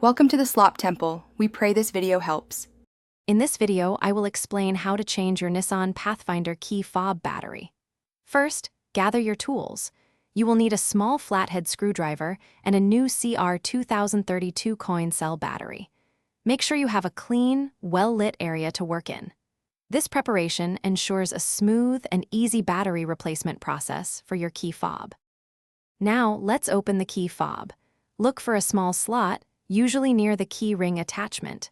Welcome to the Slop Temple. We pray this video helps. In this video, I will explain how to change your Nissan Pathfinder key fob battery. First, gather your tools. You will need a small flathead screwdriver and a new CR2032 coin cell battery. Make sure you have a clean, well-lit area to work in. This preparation ensures a smooth and easy battery replacement process for your key fob. Now, let's open the key fob. Look for a small slot, usually near the key ring attachment.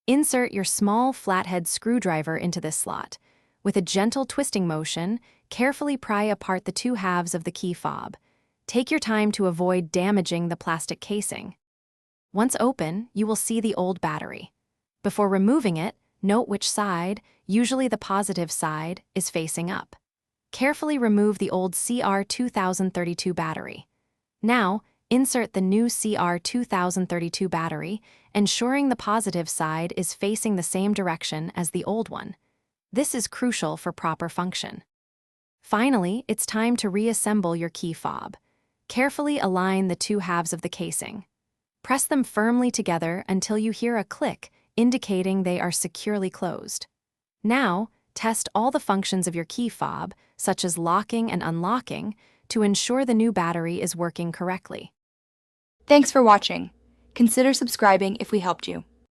Insert your small flathead screwdriver into this slot. With a gentle twisting motion, carefully pry apart the two halves of the key fob. Take your time to avoid damaging the plastic casing. Once open, you will see the old battery. Before removing it, note which side, usually the positive side, is facing up. Carefully remove the old CR2032 battery. Now, insert the new CR2032 battery, ensuring the positive side is facing the same direction as the old one. This is crucial for proper function. Finally, it's time to reassemble your key fob. Carefully align the two halves of the casing. Press them firmly together until you hear a click, indicating they are securely closed. Now, test all the functions of your key fob, such as locking and unlocking, to ensure the new battery is working correctly. Thanks for watching. Consider subscribing if we helped you.